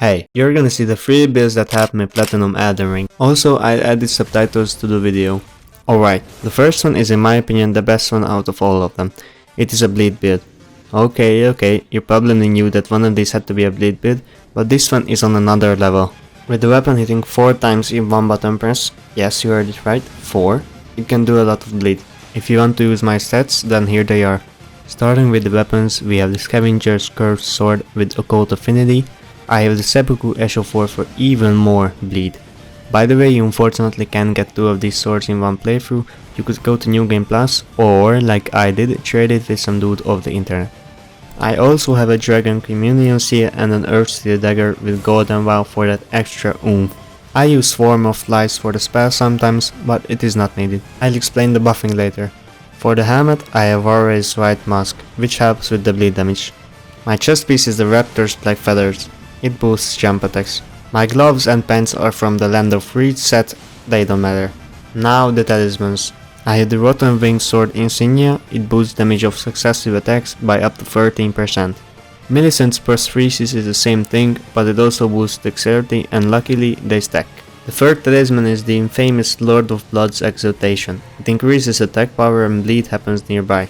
Hey, you're gonna see the 3 builds that helped me platinum Elden Ring. Also, I added subtitles to the video. Alright, the first one is in my opinion the best one out of all of them. It is a bleed build. Okay, you probably knew that one of these had to be a bleed build, but this one is on another level. With the weapon hitting 4 times in one button press, yes you heard it right, 4, it can do a lot of bleed. If you want to use my stats, then here they are. Starting with the weapons, we have the Scavenger's Curved Sword with Occult Affinity. I have the Seppuku Echo4 for even more bleed. By the way, you unfortunately can't get 2 of these swords in one playthrough. You could go to New Game Plus, or like I did, trade it with some dude off the internet. I also have a Dragon Communion Seal and an Earthsteel Dagger with Golden Vow for that extra oomph. I use Swarm of Flies for the spell sometimes, but it is not needed. I'll explain the buffing later. For the helmet, I have Warrior's White Mask, which helps with the bleed damage. My chest piece is the Raptor's Black Feathers. It boosts jump attacks. My gloves and pants are from the Land of Reach set, they don't matter. Now the talismans. I have the Rotten Wing Sword Insignia, it boosts damage of successive attacks by up to 13%. Millicent's Prosthesis is the same thing, but it also boosts dexterity and luckily they stack. The third talisman is the infamous Lord of Blood's Exaltation. It increases attack power and bleed happens nearby.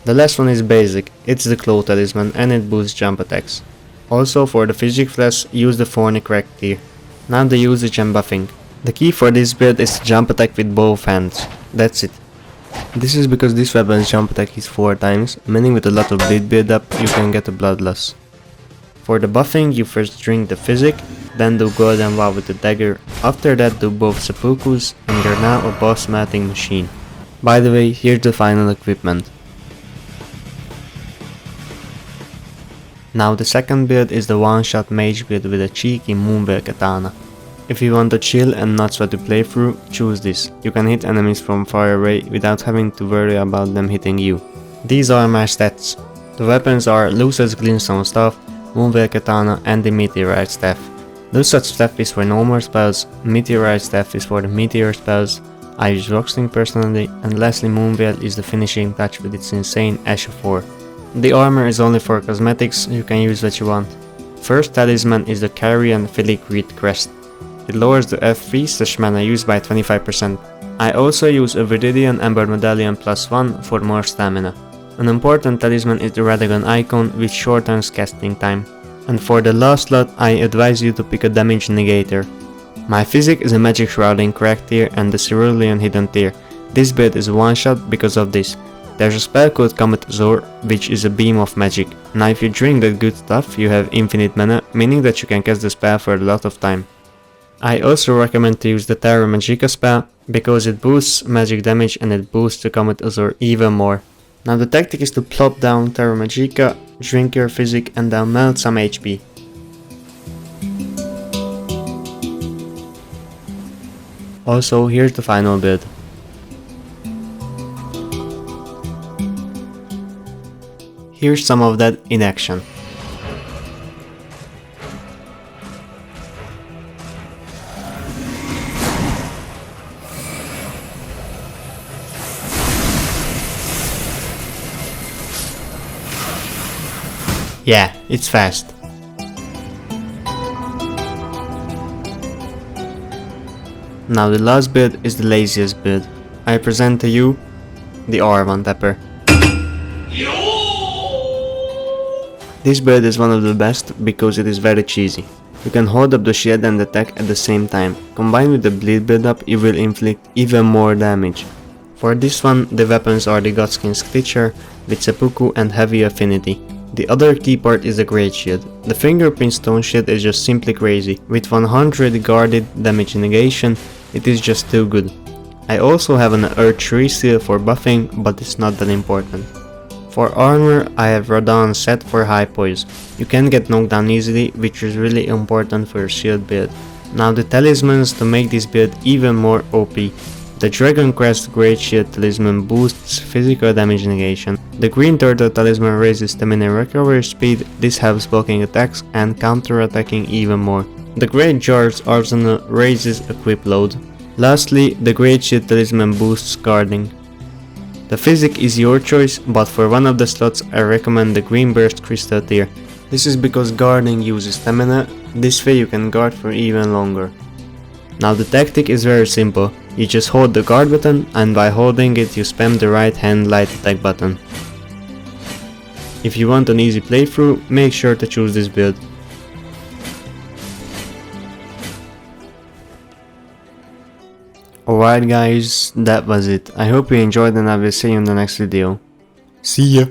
The last one is basic, it's the Claw talisman and it boosts jump attacks. Also for the physic flash, use the Thorny Crag tier. Now the usage and buffing. The key for this build is to jump attack with both hands. That's it. This is because this weapon's jump attack is 4 times, meaning with a lot of bleed build up you can get a blood loss. For the buffing you first drink the physic, then do Golden Vow with the dagger, after that do both seppukus and you're now a boss melting machine. By the way, here's the final equipment. Now the second build is the one-shot mage build with a cheeky Moonveil Katana. If you want to chill and not sweat to play through, choose this. You can hit enemies from far away without having to worry about them hitting you. These are my stats. The weapons are Lusad's Glintstone Staff, Moonveil Katana and the Meteorite Staff. Lusad's Staff is for normal spells, Meteorite Staff is for the meteor spells, I use Rocksling personally, and lastly Moonveil is the finishing touch with its insane Echo4. The armor is only for cosmetics, you can use what you want. First talisman is the Carian Filigree Crest. It lowers the F3 mana used by 25%. I also use a Viridian Ember Medallion +1 for more stamina. An important talisman is the Radagon icon which shortens casting time. And for the last slot I advise you to pick a damage negator. My physic is a Magic Shrouding Crack tier and the Cerulean Hidden tier. This build is one shot because of this. There's a spell called Comet Azure, which is a beam of magic. Now if you drink that good stuff, you have infinite mana, meaning that you can cast the spell for a lot of time. I also recommend to use the Terra Magica spell, because it boosts magic damage and it boosts the Comet Azure even more. Now the tactic is to plop down Terra Magica, drink your physic and then melt some HP. Also, here's the final build. Here's some of that in action. Yeah, it's fast. Now the last build is the laziest build. I present to you the R1 Tapper. This build is one of the best because it is very cheesy. You can hold up the shield and attack at the same time. Combined with the bleed build-up, you will inflict even more damage. For this one, the weapons are the Godskin's Stitcher with Seppuku and Heavy Affinity. The other key part is the Great Shield. The Fingerprint Stone Shield is just simply crazy. With 100 guarded damage negation, it is just too good. I also have an Earth 3 Seal for buffing, but it's not that important. For armor, I have Radahn set for high poise. You can get knocked down easily, which is really important for your shield build. Now the talismans to make this build even more OP. The Dragon Crest Great Shield talisman boosts physical damage negation. The Green Turtle talisman raises stamina recovery speed, this helps blocking attacks and counter-attacking even more. The Great Jar's Arsenal raises equip load. Lastly, the Great Shield talisman boosts guarding. The physic is your choice, but for one of the slots I recommend the Green Burst Crystal tier. This is because guarding uses stamina, this way you can guard for even longer. Now the tactic is very simple, you just hold the guard button and by holding it you spam the right hand light attack button. If you want an easy playthrough, make sure to choose this build. Alright guys, that was it. I hope you enjoyed and I will see you in the next video. See ya!